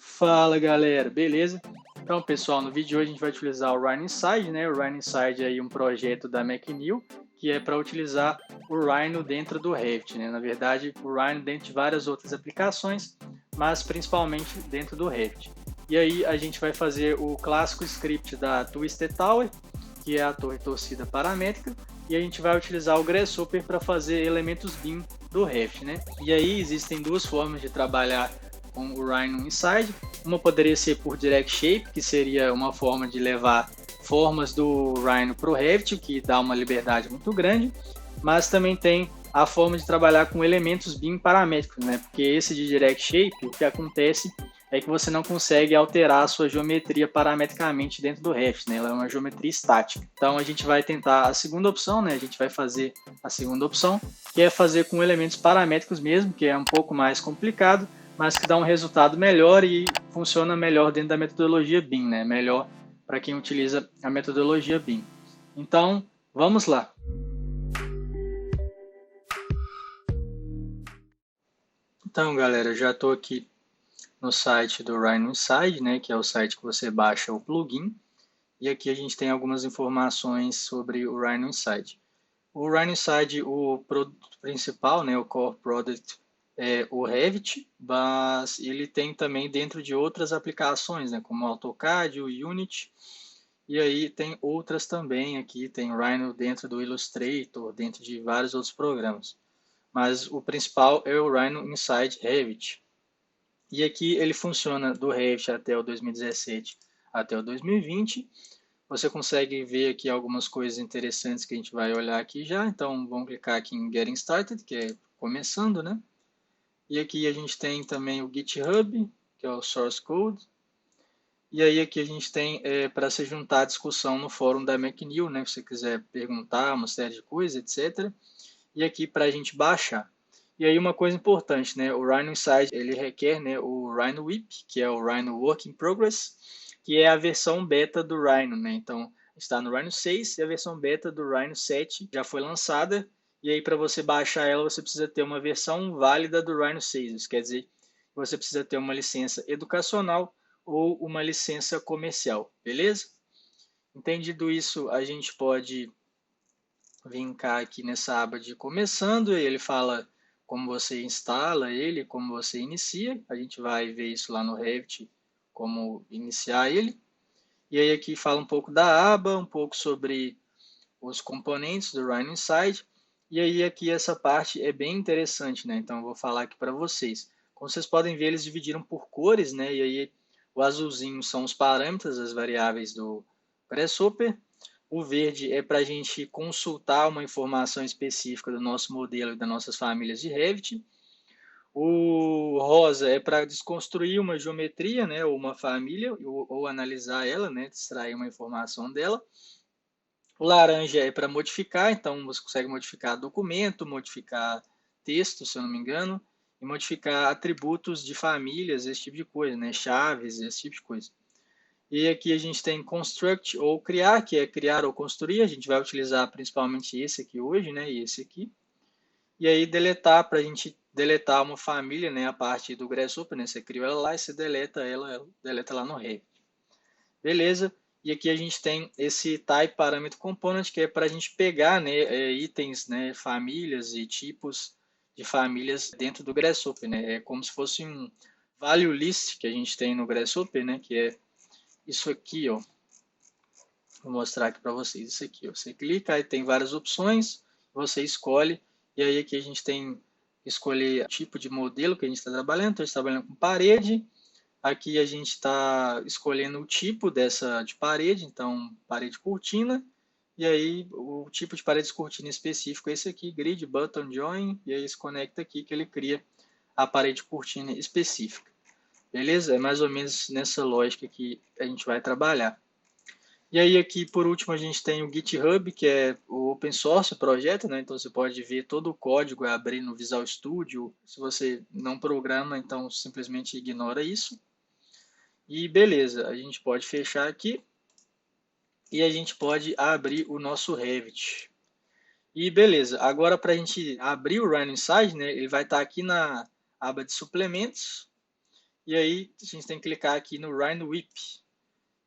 Fala galera, beleza? Então pessoal, no vídeo de hoje a gente vai utilizar o Rhino Inside, né? O Rhino Inside é aí um projeto da Macneil que é para utilizar o Rhino dentro do Revit, né? Na verdade, o Rhino dentro de várias outras aplicações, mas principalmente dentro do Revit. E aí a gente vai fazer o clássico script da Twisted Tower, que é a torre torcida paramétrica, e a gente vai utilizar o Grasshopper para fazer elementos BIM do Revit, né? E aí existem duas formas de trabalhar com o Rhino Inside. Uma poderia ser por Direct Shape, que seria uma forma de levar formas do Rhino para o Revit, que dá uma liberdade muito grande, mas também tem a forma de trabalhar com elementos BIM paramétricos, né? Porque esse de Direct Shape, o que acontece é que você não consegue alterar a sua geometria parametricamente dentro do Revit, né? Ela é uma geometria estática. Então a gente vai tentar a segunda opção, né? A gente vai fazer a segunda opção, que é fazer com elementos paramétricos mesmo, que é um pouco mais complicado, mas que dá um resultado melhor e funciona melhor dentro da metodologia BIM, né? Melhor para quem utiliza a metodologia BIM. Então, vamos lá. Então, galera, já estou aqui no site do Rhino Inside, né, que é o site que você baixa o plugin, e aqui a gente tem algumas informações sobre o Rhino Inside. O Rhino Inside, o produto principal, né, o core product, é o Revit, mas ele tem também dentro de outras aplicações, né, como o AutoCAD, o Unity, e aí tem outras também aqui, tem o Rhino dentro do Illustrator, dentro de vários outros programas. Mas o principal é o Rhino Inside Revit. E aqui ele funciona do Revit até o 2017 até o 2020. Você consegue ver aqui algumas coisas interessantes que a gente vai olhar aqui já. Então, vamos clicar aqui em Getting Started, que é começando, né? E aqui a gente tem também o GitHub, que é o Source Code. E aí aqui a gente tem para se juntar à discussão no fórum da Macneil, né? Se você quiser perguntar uma série de coisas, etc. E aqui para a gente baixar. E aí uma coisa importante, né? O Rhino Inside ele requer, né, o Rhino WIP, que é o Rhino Work in Progress, que é a versão beta do Rhino, né? Então está no Rhino 6 e a versão beta do Rhino 7 já foi lançada. E aí para você baixar ela você precisa ter uma versão válida do Rhino 6. Isso quer dizer que você precisa ter uma licença educacional ou uma licença comercial, beleza? Entendido isso, a gente pode vir cá aqui nessa aba de começando, e ele fala como você instala ele, como você inicia. A gente vai ver isso lá no Revit, como iniciar ele. E aí aqui fala um pouco da aba, um pouco sobre os componentes do Rhino Inside. E aí aqui essa parte é bem interessante, né? Então eu vou falar aqui para vocês. Como vocês podem ver, eles dividiram por cores, né? E aí o azulzinho são os parâmetros, as variáveis do Grasshopper. O verde é para a gente consultar uma informação específica do nosso modelo e das nossas famílias de Revit. O rosa é para desconstruir uma geometria, né, ou uma família, ou analisar ela, né, extrair uma informação dela. O laranja é para modificar, então você consegue modificar documento, modificar texto, se eu não me engano, e modificar atributos de famílias, esse tipo de coisa, né, chaves, esse tipo de coisa. E aqui a gente tem construct ou criar, que é criar ou construir. A gente vai utilizar principalmente esse aqui hoje, né? E esse aqui. E aí deletar, para a gente deletar uma família, né? A parte do Grasshopper, né? Você criou ela lá e você deleta ela deleta lá no Revit. Beleza? E aqui a gente tem esse type parâmetro component, que é para a gente pegar, né, itens, né, famílias e tipos de famílias dentro do Grasshopper, né? É como se fosse um value list que a gente tem no Grasshopper, né? Que é isso aqui, ó. Vou mostrar aqui para vocês. Isso aqui, ó. Você clica, aí tem várias opções, você escolhe, e aí aqui a gente tem escolher o tipo de modelo que a gente está trabalhando. Então, a gente está trabalhando com parede. Aqui a gente está escolhendo o tipo de parede, então parede cortina. E aí o tipo de parede cortina específico é esse aqui, grid, button, join, e aí se conecta aqui que ele cria a parede cortina específica. Beleza? É mais ou menos nessa lógica que a gente vai trabalhar. E aí aqui, por último, a gente tem o GitHub, que é o open source projeto, né? Então você pode ver todo o código, abrir no Visual Studio. Se você não programa, então simplesmente ignora isso. E beleza, a gente pode fechar aqui e a gente pode abrir o nosso Revit. E beleza, agora para a gente abrir o Rhino Inside, né? Ele vai estar aqui na aba de suplementos. E aí a gente tem que clicar aqui no Rhino Whip.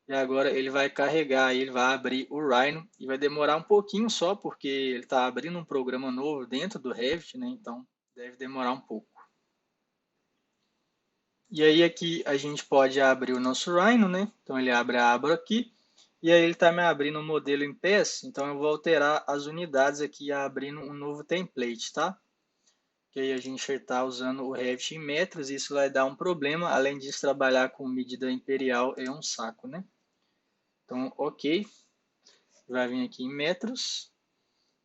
E agora ele vai carregar, ele vai abrir o Rhino e vai demorar um pouquinho só, porque ele está abrindo um programa novo dentro do Revit, né? Então deve demorar um pouco. E aí aqui a gente pode abrir o nosso Rhino, né? Então ele abre a aba aqui. E aí ele está me abrindo um modelo em PES, então eu vou alterar as unidades aqui, abrindo um novo template, tá? Que aí a gente está usando o Revit em metros, e isso vai dar um problema, além disso trabalhar com medida imperial é um saco, né? Então, ok, vai vir aqui em metros,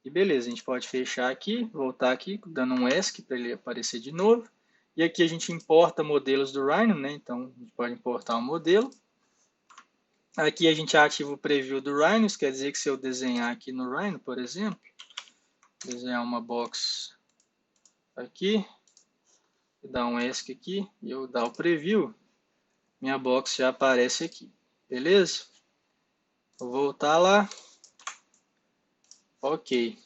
e beleza, a gente pode fechar aqui, voltar aqui, dando um ESC para ele aparecer de novo. E aqui a gente importa modelos do Rhino, né? Então a gente pode importar um modelo. Aqui a gente ativa o preview do Rhino, isso quer dizer que se eu desenhar aqui no Rhino, por exemplo, desenhar uma box aqui, dar um ESC aqui e eu dar o preview, minha box já aparece aqui, beleza? Vou voltar lá, ok.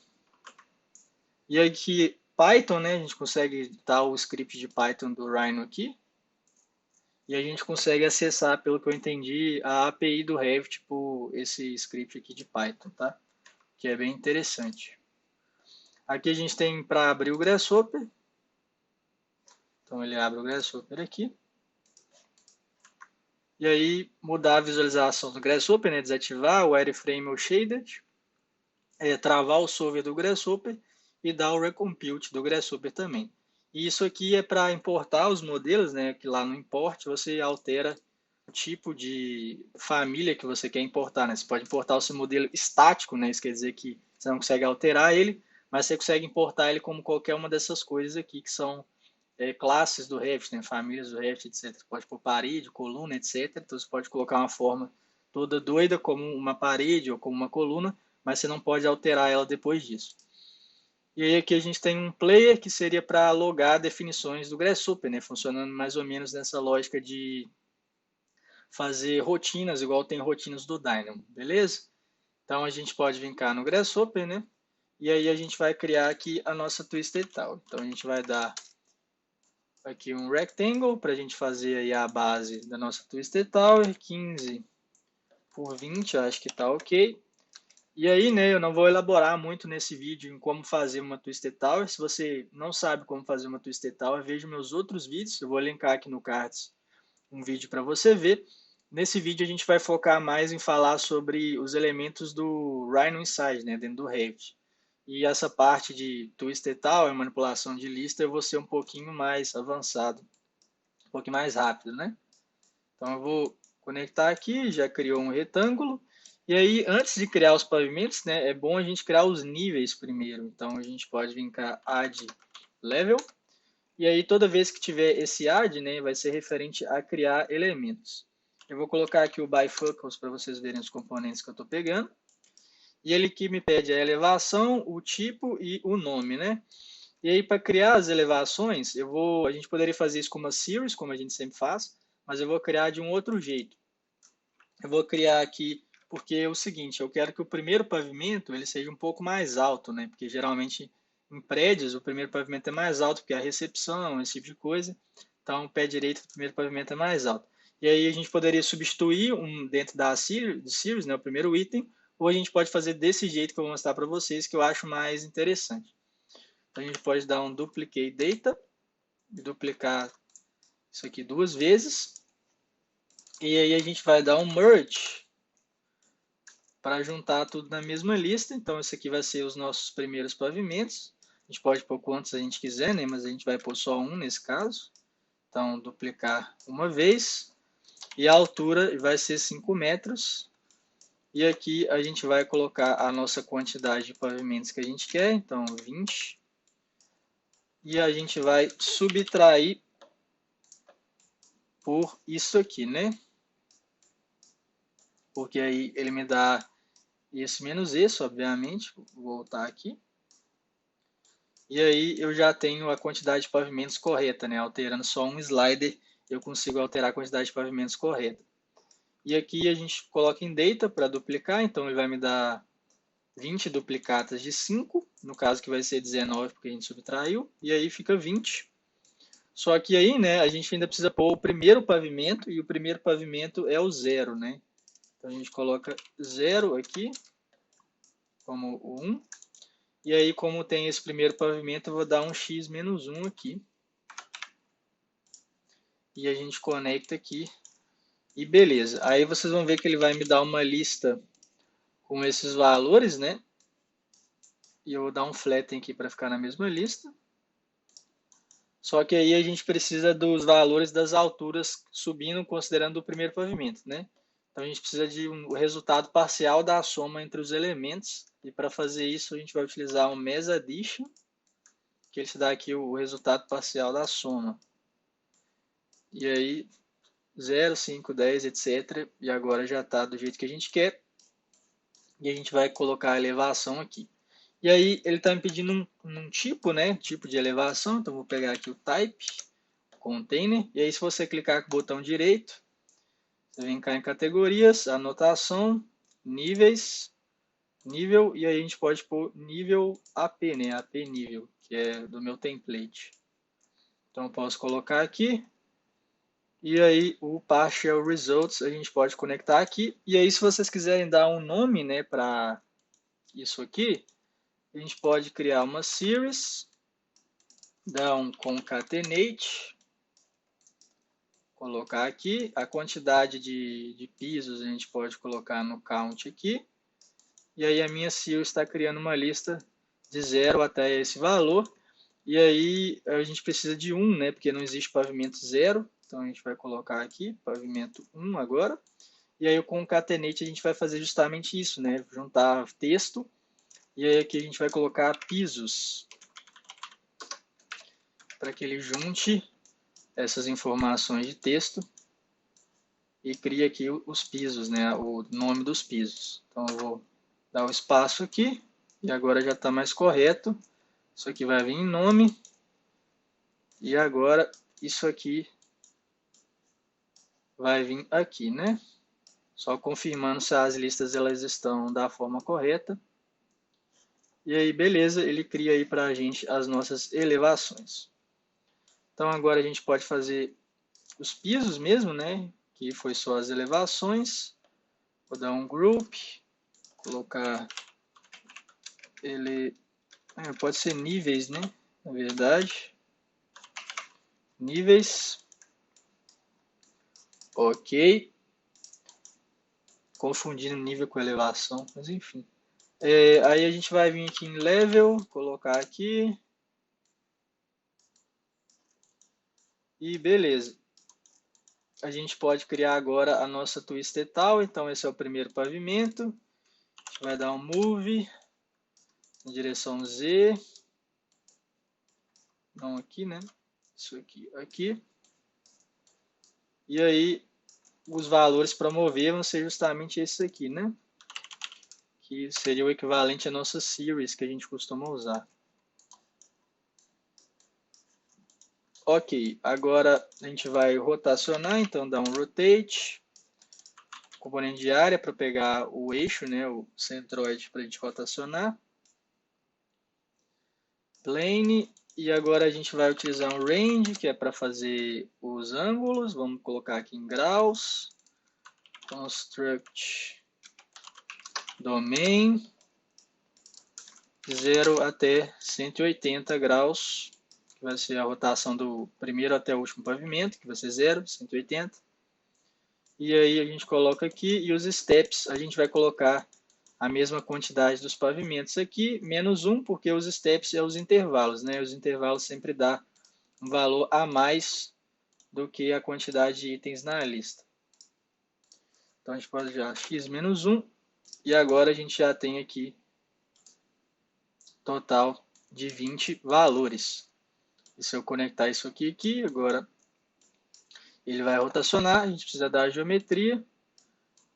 E aqui Python, né? A gente consegue dar o script de Python do Rhino aqui e a gente consegue acessar, pelo que eu entendi, a API do Revit por esse script aqui de Python, tá? Que é bem interessante. Aqui a gente tem para abrir o Grasshopper. Então ele abre o Grasshopper aqui. E aí mudar a visualização do Grasshopper, né? Desativar o Wireframe ou Shaded. Travar o solver do Grasshopper e dar o Recompute do Grasshopper também. E isso aqui é para importar os modelos, né? Que lá no import você altera o tipo de família que você quer importar, né? Você pode importar o seu modelo estático, né? Isso quer dizer que você não consegue alterar ele, mas você consegue importar ele como qualquer uma dessas coisas aqui que são classes do Revit, né? Famílias do Revit, etc. Você pode pôr parede, coluna, etc. Então você pode colocar uma forma toda doida como uma parede ou como uma coluna, mas você não pode alterar ela depois disso. E aí aqui a gente tem um player que seria para logar definições do Grasshopper, né? Funcionando mais ou menos nessa lógica de fazer rotinas, igual tem rotinas do Dynamo, beleza? Então a gente pode vir cá no Grasshopper, né? E aí a gente vai criar aqui a nossa Twisted Tower. Então a gente vai dar aqui um rectangle para a gente fazer aí a base da nossa Twisted Tower, 15 por 20, acho que está ok. E aí, né, eu não vou elaborar muito nesse vídeo em como fazer uma Twisted Tower. Se você não sabe como fazer uma Twisted Tower, veja meus outros vídeos. Eu vou linkar aqui no cards um vídeo para você ver. Nesse vídeo a gente vai focar mais em falar sobre os elementos do Rhino Inside, né, dentro do Revit. E essa parte de Twisted Tower, manipulação de lista, eu vou ser um pouquinho mais avançado, um pouquinho mais rápido, né? Então eu vou conectar aqui, já criou um retângulo. E aí, antes de criar os pavimentos, né, é bom a gente criar os níveis primeiro. Então a gente pode vir cá, add level. E aí toda vez que tiver esse add, né, vai ser referente a criar elementos. Eu vou colocar aqui o bifocals para vocês verem os componentes que eu estou pegando. E ele que me pede a elevação, o tipo e o nome, né? E aí para criar as elevações, a gente poderia fazer isso com uma series, como a gente sempre faz, mas eu vou criar de um outro jeito. Eu vou criar aqui, porque é o seguinte, eu quero que o primeiro pavimento ele seja um pouco mais alto, né? Porque geralmente em prédios o primeiro pavimento é mais alto, porque é a recepção, esse tipo de coisa. Então o pé direito do primeiro pavimento é mais alto. E aí a gente poderia substituir dentro da series, né, o primeiro item, ou a gente pode fazer desse jeito que eu vou mostrar para vocês, que eu acho mais interessante. Então a gente pode dar um duplicate data, duplicar isso aqui duas vezes. E aí a gente vai dar um merge para juntar tudo na mesma lista. Então esse aqui vai ser os nossos primeiros pavimentos. A gente pode pôr quantos a gente quiser, né? Mas a gente vai pôr só um nesse caso. Então duplicar uma vez. E a altura vai ser 5 metros. E aqui a gente vai colocar a nossa quantidade de pavimentos que a gente quer. Então 20. E a gente vai subtrair por isso aqui, né? Porque aí ele me dá isso menos isso, obviamente. Vou voltar aqui. E aí eu já tenho a quantidade de pavimentos correta, né? Alterando só um slider, eu consigo alterar a quantidade de pavimentos correta. E aqui a gente coloca em data para duplicar, então ele vai me dar 20 duplicatas de 5, no caso que vai ser 19 porque a gente subtraiu, e aí fica 20. Só que aí, né, a gente ainda precisa pôr o primeiro pavimento, e o primeiro pavimento é o 0, né? Então a gente coloca 0 aqui, como o 1. E aí, como tem esse primeiro pavimento, eu vou dar um x menos 1 aqui. E a gente conecta aqui. E beleza. Aí vocês vão ver que ele vai me dar uma lista com esses valores, né? E eu vou dar um flatten aqui para ficar na mesma lista. Só que aí a gente precisa dos valores das alturas subindo, considerando o primeiro pavimento, né? Então a gente precisa de um resultado parcial da soma entre os elementos. E para fazer isso a gente vai utilizar o Mass Addition, que ele te dá aqui o resultado parcial da soma. E aí 0, 5, 10, etc. E agora já está do jeito que a gente quer. E a gente vai colocar a elevação aqui. E aí ele está me pedindo um tipo, né? Tipo de elevação. Então vou pegar aqui o type, container. E aí se você clicar com o botão direito, você vem cá em categorias, anotação, níveis, nível. E aí a gente pode pôr nível AP, né? AP nível, que é do meu template. Então eu posso colocar aqui. E aí o partial results a gente pode conectar aqui. E aí se vocês quiserem dar um nome, né, para isso aqui, a gente pode criar uma series, dar um concatenate, colocar aqui. A quantidade de pisos a gente pode colocar no count aqui. E aí a minha series está criando uma lista de 0 até esse valor. E aí a gente precisa de 1, né, porque não existe pavimento 0. Então a gente vai colocar aqui, pavimento 1 agora. E aí o concatenate a gente vai fazer justamente isso, né? Juntar texto. E aí aqui a gente vai colocar pisos, para que ele junte essas informações de texto e crie aqui os pisos, né? O nome dos pisos. Então eu vou dar o espaço aqui e agora já está mais correto. Isso aqui vai vir em nome. E agora isso aqui vai vir aqui, né? Só confirmando se as listas elas estão da forma correta. E aí, beleza, ele cria aí para a gente as nossas elevações. Então agora a gente pode fazer os pisos mesmo, né? Que foi só as elevações. Vou dar um group, colocar ele, pode ser níveis, né? Na verdade, níveis. Ok. Confundindo nível com elevação, mas enfim. Aí a gente vai vir aqui em level, colocar aqui. E beleza. A gente pode criar agora a nossa Twisted Tower. Então esse é o primeiro pavimento. A gente vai dar um move na direção Z. Não aqui, né? Isso aqui, aqui. E aí os valores para mover vão ser justamente esses aqui, né? Que seria o equivalente à nossa series que a gente costuma usar. Ok, agora a gente vai rotacionar, então dá um rotate, componente de área para pegar o eixo, né, o centroide para a gente rotacionar. Plane, e agora a gente vai utilizar um range, que é para fazer os ângulos. Vamos colocar aqui em graus. Construct domain 0 até 180 graus, que vai ser a rotação do primeiro até o último pavimento, que vai ser 0, 180. E aí a gente coloca aqui, e os steps a gente vai colocar a mesma quantidade dos pavimentos aqui, menos 1, porque os steps é os intervalos, né? Os intervalos sempre dá um valor a mais do que a quantidade de itens na lista. Então a gente pode já x menos 1, e agora a gente já tem aqui total de 20 valores. E se eu conectar isso aqui, agora ele vai rotacionar, a gente precisa dar a geometria,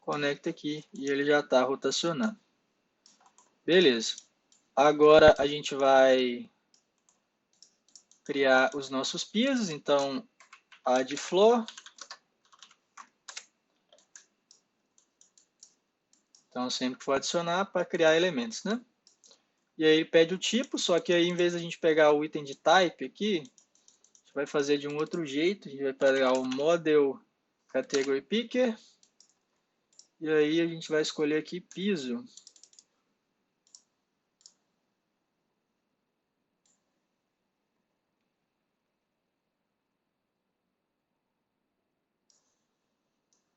conecta aqui e ele já está rotacionando. Beleza. Agora a gente vai criar os nossos pisos, então add floor. Então sempre que for adicionar para criar elementos, né? E aí ele pede o tipo, só que aí em vez de a gente pegar o item de type aqui, a gente vai fazer de um outro jeito. A gente vai pegar o Model Category Picker. E aí a gente vai escolher aqui piso.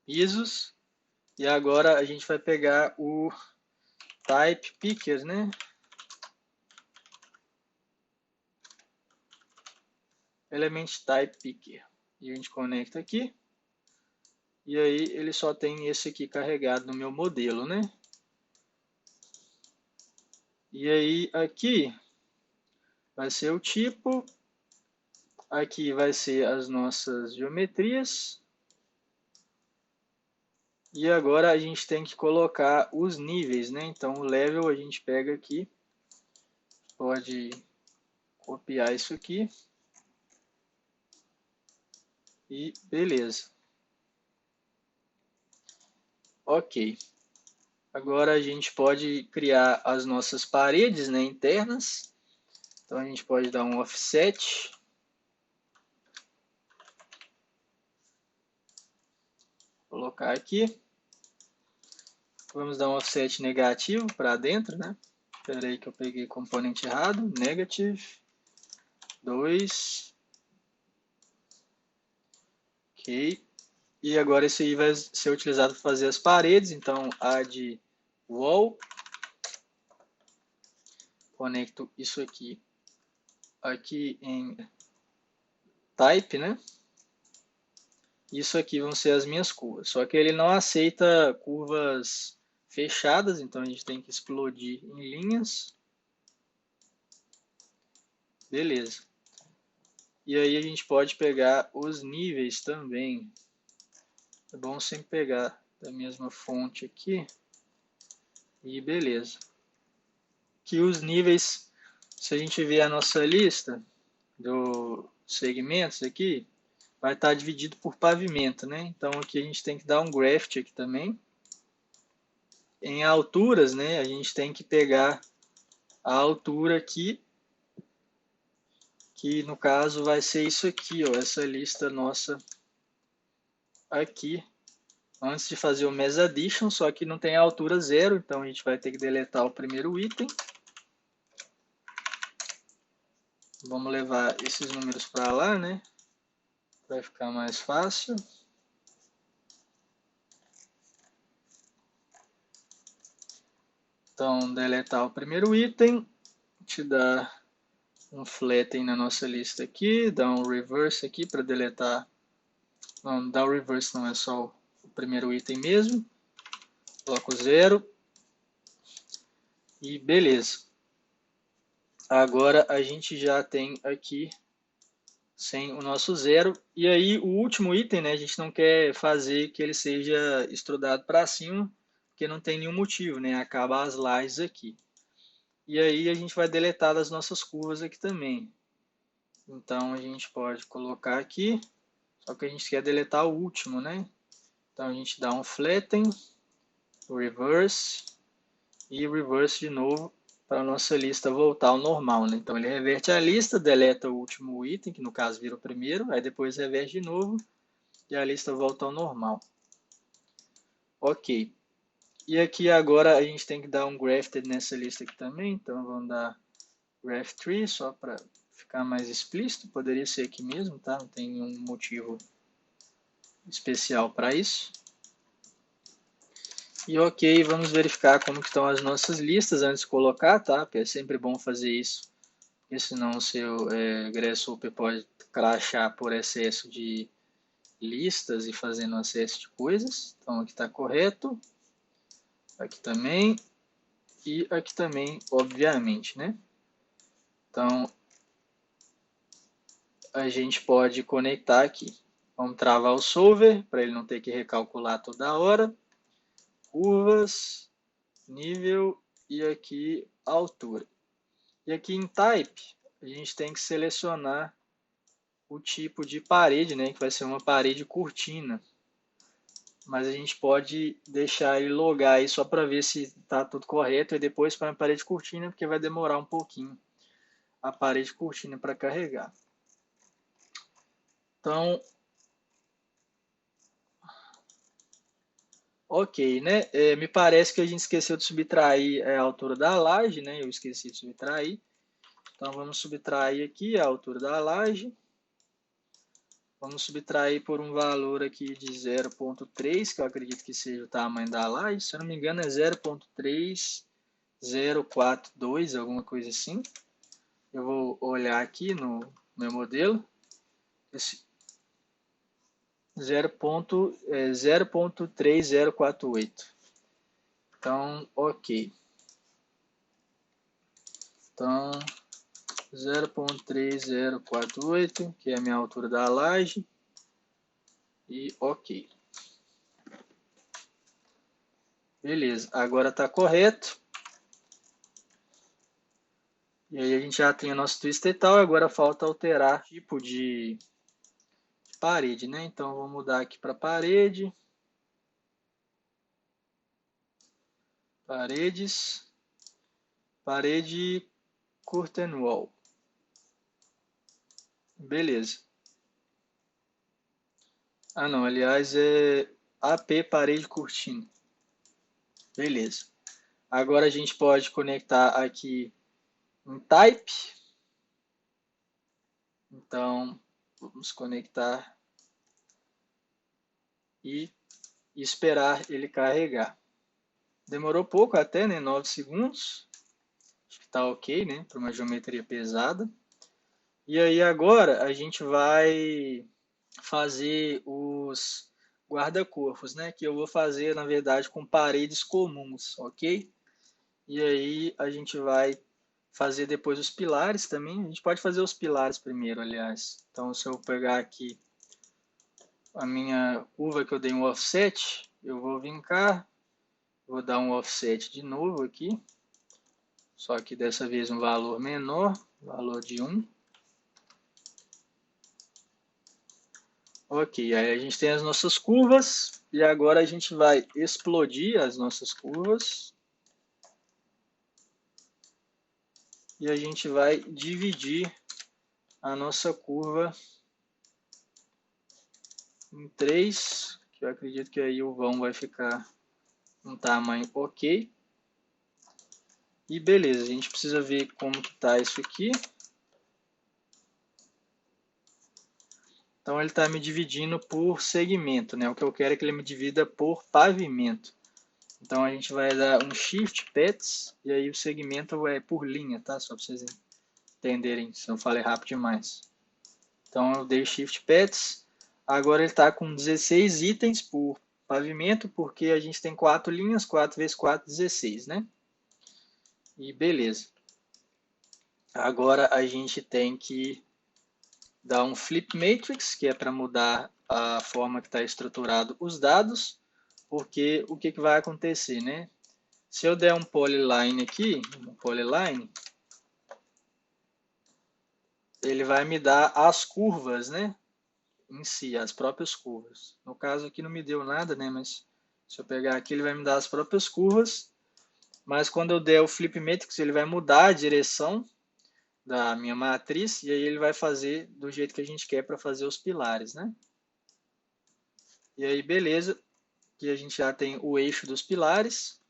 Pisos. E agora a gente vai pegar o Type Picker, né? Element Type Picker. E a gente conecta aqui. E aí ele só tem esse aqui carregado no meu modelo, né? E aí aqui vai ser o tipo. Aqui vai ser as nossas geometrias. E agora a gente tem que colocar os níveis, né? Então o level a gente pega aqui. Pode copiar isso aqui. E beleza. Ok. Agora a gente pode criar as nossas paredes, né, internas. Então a gente pode dar um offset. Colocar aqui. Vamos dar um offset negativo para dentro, né? Espera aí que eu peguei componente errado. Negative 2. Ok. E agora esse aí vai ser utilizado para fazer as paredes. Então add wall. Conecto isso aqui em type, né? Isso aqui vão ser as minhas curvas. Só que ele não aceita curvas fechadas, então a gente tem que explodir em linhas. Beleza. E aí a gente pode pegar os níveis também. É bom sempre pegar da mesma fonte aqui. E beleza. Que os níveis, se a gente ver a nossa lista dos segmentos aqui, vai estar dividido por pavimento, né? Então aqui a gente tem que dar um graft aqui também. Em alturas, né, a gente tem que pegar a altura aqui, que no caso vai ser isso aqui, ó, essa lista nossa aqui, antes de fazer o Mesh Addition, só que não tem a altura 0, então a gente vai ter que deletar o primeiro item. Vamos levar esses números para lá, né? Vai ficar mais fácil. Então, deletar o primeiro item, te dá um flatten na nossa lista aqui, dá um reverse aqui para deletar. Não dá o reverse, não, é só o primeiro item mesmo. Coloco 0. E beleza. Agora a gente já tem aqui sem o nosso 0. E aí o último item, né, a gente não quer fazer que ele seja extrudado para cima, porque não tem nenhum motivo, né? Acaba as lines aqui. E aí a gente vai deletar as nossas curvas aqui também. Então a gente pode colocar aqui, só que a gente quer deletar o último, né? Então a gente dá um flatten, reverse e reverse de novo para a nossa lista voltar ao normal, né? Então ele reverte a lista, deleta o último item, que no caso vira o primeiro, aí depois reverte de novo e a lista volta ao normal. Ok. E aqui agora a gente tem que dar um grafted nessa lista aqui também, então vamos dar graph tree só para ficar mais explícito, poderia ser aqui mesmo, tá? Não tem nenhum motivo especial para isso. E ok, vamos verificar como que estão as nossas listas antes de colocar, tá? Porque é sempre bom fazer isso, porque senão o seu Grasshopper pode crashar por excesso de listas e fazendo excesso de coisas. Então aqui está correto, aqui também e aqui também, obviamente, né? Então a gente pode conectar aqui. Vamos travar o solver para ele não ter que recalcular toda hora. Curvas, nível e aqui altura. E aqui em Type, a gente tem que selecionar o tipo de parede, né, que vai ser uma parede cortina. Mas a gente pode deixar ele logar aí só para ver se está tudo correto e depois para a parede cortina, porque vai demorar um pouquinho a parede cortina para carregar. Então, ok, né? Me parece que a gente esqueceu de subtrair a altura da laje, né? Eu esqueci de subtrair. Então, vamos subtrair aqui a altura da laje. Vamos subtrair por um valor aqui de 0,3, que eu acredito que seja o tamanho da laje. Se eu não me engano, é 0,3042, alguma coisa assim. Eu vou olhar aqui no meu modelo. 0,3048. Então, ok. Então, 0,3048, que é a minha altura da laje. E ok. Beleza, agora está correto. E aí a gente já tem o nosso twister e tal. Agora falta alterar o tipo de parede, né? Então, vou mudar aqui para parede. Paredes. Parede curtain wall. Beleza. Ah, não, aliás, é AP parede cortina. Beleza. Agora a gente pode conectar aqui um type. Então, vamos conectar e esperar ele carregar. Demorou pouco até, né? 9 segundos. Acho que tá ok, né? Para uma geometria pesada. E aí agora a gente vai fazer os guarda-corpos, né? Que eu vou fazer, na verdade, com paredes comuns, ok? E aí a gente vai fazer depois os pilares também. A gente pode fazer os pilares primeiro, aliás. Então, se eu pegar aqui a minha curva que eu dei um offset, eu vou vir cá, vou dar um offset de novo aqui, só que dessa vez um valor menor, valor de 1. Ok, aí a gente tem as nossas curvas e agora a gente vai explodir as nossas curvas e a gente vai dividir a nossa curva em 3, que eu acredito que aí o vão vai ficar um tamanho ok. E beleza, a gente precisa ver como que está isso aqui. Então ele está me dividindo por segmento, né? O que eu quero é que ele me divida por pavimento. Então a gente vai dar um Shift Pets e aí o segmento é por linha, tá? Só para vocês entenderem, se eu falei rápido demais. Então eu dei Shift Pets. Agora ele está com 16 itens por pavimento, porque a gente tem 4 linhas, 4 vezes 4, 16, né? E beleza. Agora a gente tem que dar um Flip Matrix, que é para mudar a forma que está estruturado os dados, porque o que vai acontecer, né? Se eu der um polyline aqui, ele vai me dar as curvas, né? Em si, as próprias curvas. No caso aqui não me deu nada, né? Mas se eu pegar aqui, ele vai me dar as próprias curvas. Mas quando eu der o Flip Matrix, ele vai mudar a direção da minha matriz e aí ele vai fazer do jeito que a gente quer para fazer os pilares, né? E aí, beleza, que a gente já tem o eixo dos pilares.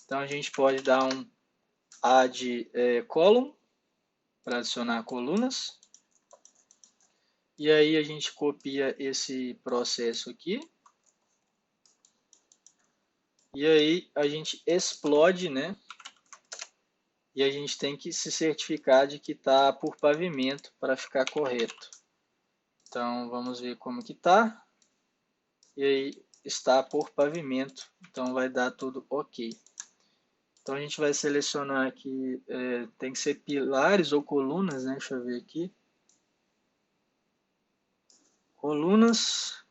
Então a gente pode dar um add column para adicionar colunas. E aí a gente copia esse processo aqui. E aí a gente explode, né? E a gente tem que se certificar de que está por pavimento para ficar correto. Então vamos ver como que está. E aí está por pavimento. Então vai dar tudo ok. Então a gente vai selecionar aqui, tem que ser pilares ou colunas, né? Deixa eu ver aqui. Colunas.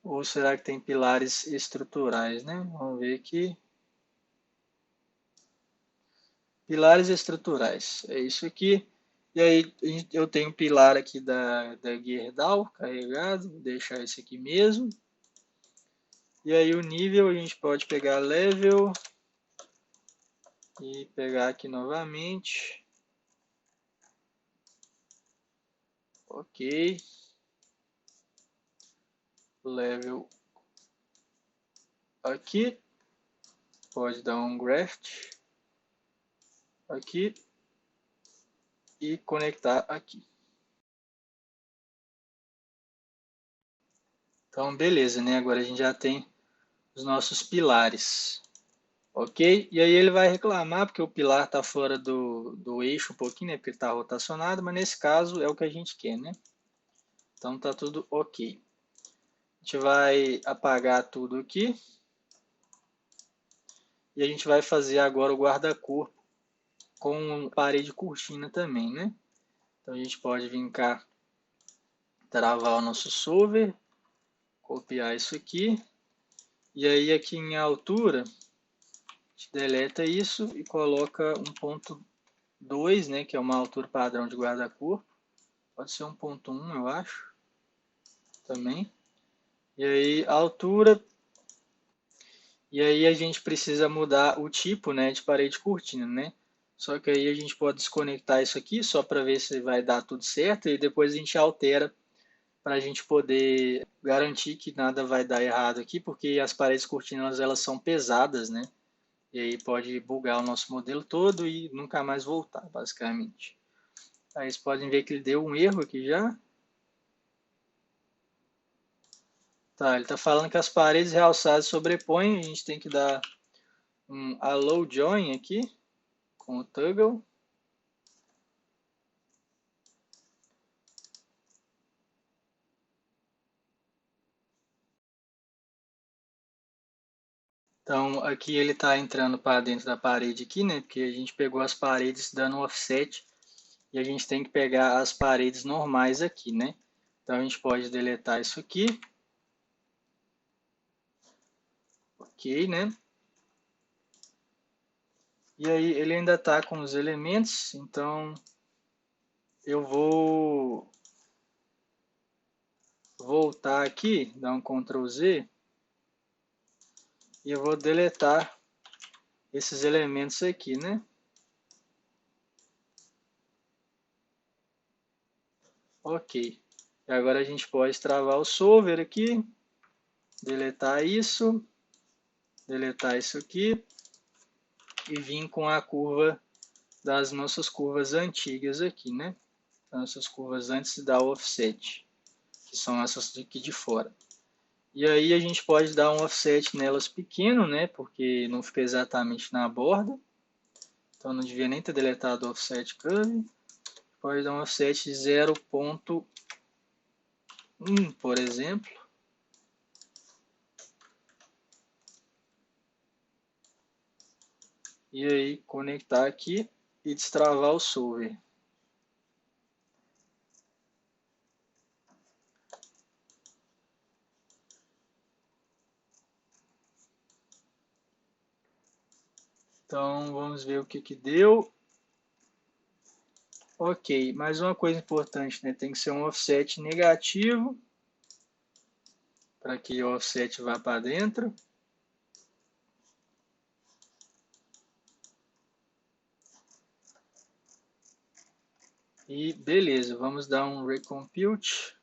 Ou será que tem pilares estruturais, né? Vamos ver aqui. Pilares estruturais, é isso aqui. E aí eu tenho um pilar aqui da Gerdau carregado, vou deixar esse aqui mesmo. E aí o nível a gente pode pegar level e pegar aqui novamente. Ok. Level aqui. Pode dar um graft aqui e conectar aqui. Então, beleza, né? Agora a gente já tem os nossos pilares. Ok? E aí ele vai reclamar porque o pilar está fora do eixo um pouquinho, né? Porque ele está rotacionado, mas nesse caso é o que a gente quer, né? Então tá tudo ok. A gente vai apagar tudo aqui. E a gente vai fazer agora o guarda-corpo com parede cortina também, né? Então a gente pode vir cá, travar o nosso solver, copiar isso aqui. E aí aqui em altura, a gente deleta isso e coloca 1.2, né? Que é uma altura padrão de guarda-corpo. Pode ser 1.1, eu acho, também. E aí a altura. E aí a gente precisa mudar o tipo, né, de parede cortina, né? Só que aí a gente pode desconectar isso aqui só para ver se vai dar tudo certo e depois a gente altera para a gente poder garantir que nada vai dar errado aqui, porque as paredes cortinas elas são pesadas, né? E aí pode bugar o nosso modelo todo e nunca mais voltar, basicamente. Aí vocês podem ver que ele deu um erro aqui já. Tá, ele está falando que as paredes realçadas sobrepõem, a gente tem que dar um allow join aqui com o toggle. Então aqui ele está entrando para dentro da parede aqui, né? Porque a gente pegou as paredes dando offset e a gente tem que pegar as paredes normais aqui, né? Então a gente pode deletar isso aqui. Ok, né? E aí ele ainda está com os elementos, então eu vou voltar aqui, dar um Ctrl Z e eu vou deletar esses elementos aqui, né? Ok. E agora a gente pode travar o solver aqui, deletar isso aqui e vir com a curva das nossas curvas antigas aqui, né? Nossas curvas antes da offset, que são essas aqui de fora. E aí a gente pode dar um offset nelas pequeno, né? Porque não fica exatamente na borda. Então não devia nem ter deletado o offset curve. Pode dar um offset de 0.1, por exemplo. E aí conectar aqui e destravar o solver. Então vamos ver o que deu. Ok, mais uma coisa importante, né? Tem que ser um offset negativo para que o offset vá para dentro. E beleza, vamos dar um recompute.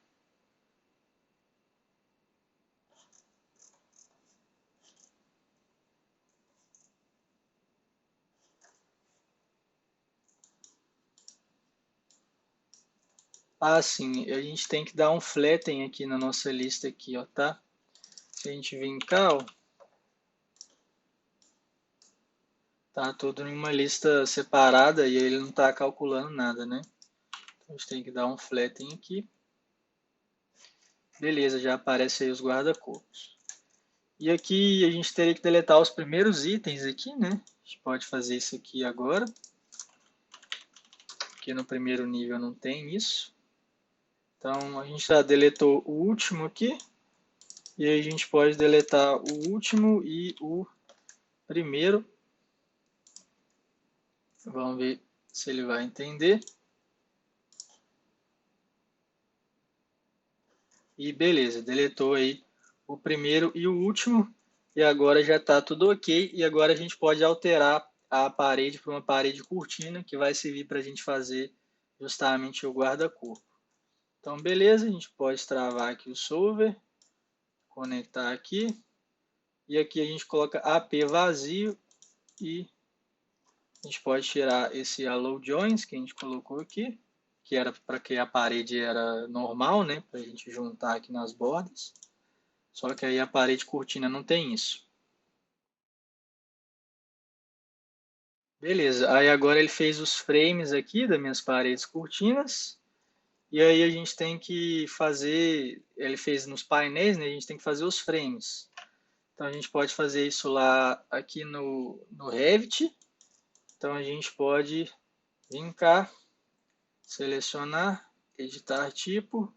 Ah, sim, a gente tem que dar um flatten aqui na nossa lista aqui, ó, tá? Se a gente vir cá, ó, tá tudo em uma lista separada e ele não está calculando nada, né? Então a gente tem que dar um flatten aqui. Beleza, já aparece aí os guarda-corpos. E aqui a gente teria que deletar os primeiros itens aqui, né? A gente pode fazer isso aqui agora. Porque no primeiro nível não tem isso. Então a gente já deletou o último aqui. E aí a gente pode deletar o último e o primeiro. Vamos ver se ele vai entender. E beleza, deletou aí o primeiro e o último. E agora já está tudo ok. E agora a gente pode alterar a parede para uma parede cortina, que vai servir para a gente fazer justamente o guarda-corpo. Então, beleza, a gente pode travar aqui o solver, conectar aqui, e aqui a gente coloca AP vazio e a gente pode tirar esse allow joins que a gente colocou aqui, que era para que a parede era normal, né, para a gente juntar aqui nas bordas. Só que aí a parede cortina não tem isso. Beleza, aí agora ele fez os frames aqui das minhas paredes cortinas. E aí a gente tem que fazer, ele fez nos painéis, né? A gente tem que fazer os frames. Então a gente pode fazer isso lá aqui no Revit. Então a gente pode vir cá, selecionar, editar tipo.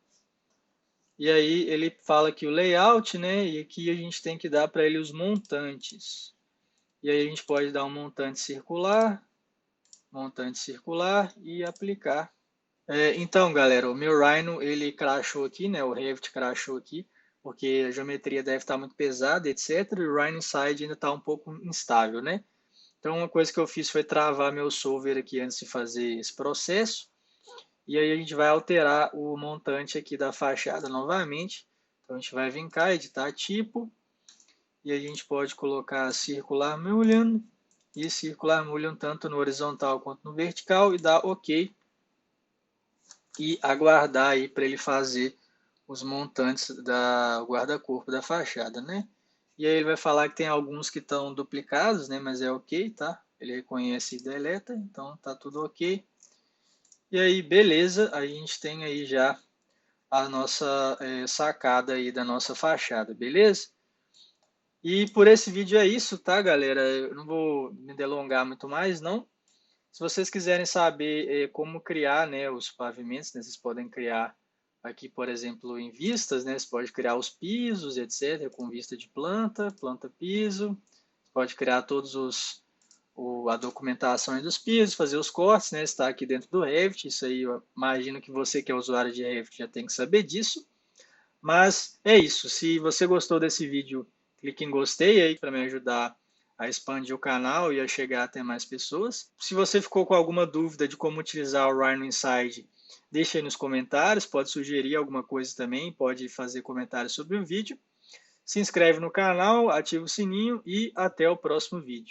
E aí ele fala aqui o layout, né? E aqui a gente tem que dar para ele os montantes. E aí a gente pode dar um montante circular e aplicar. Então, galera, o meu Rhino ele crashou aqui, né? O Revit crashou aqui, porque a geometria deve estar muito pesada, etc. E o Rhino Inside ainda está um pouco instável, né? Então, uma coisa que eu fiz foi travar meu solver aqui antes de fazer esse processo. E aí a gente vai alterar o montante aqui da fachada novamente. Então, a gente vai vir cá, editar tipo, e a gente pode colocar Circular Mullion e Circular Mullion tanto no horizontal quanto no vertical e dar OK e aguardar aí para ele fazer os montantes da guarda-corpo da fachada, né? E aí ele vai falar que tem alguns que estão duplicados, né? Mas é ok, tá? Ele reconhece e deleta, então tá tudo ok. E aí, beleza, a gente tem aí já a nossa sacada aí da nossa fachada, beleza? E por esse vídeo é isso, tá, galera? Eu não vou me delongar muito mais, não. Se vocês quiserem saber como criar, né, os pavimentos, né, vocês podem criar aqui, por exemplo, em vistas, né, você pode criar os pisos, etc., com vista de planta, planta-piso, pode criar a documentação dos pisos, fazer os cortes, né, está aqui dentro do Revit, isso aí eu imagino que você que é usuário de Revit já tem que saber disso, mas é isso, se você gostou desse vídeo, clique em gostei aí para me ajudar a expandir o canal e a chegar até mais pessoas. Se você ficou com alguma dúvida de como utilizar o Rhino Inside, deixe aí nos comentários, pode sugerir alguma coisa também, pode fazer comentários sobre o vídeo. Se inscreve no canal, ativa o sininho e até o próximo vídeo.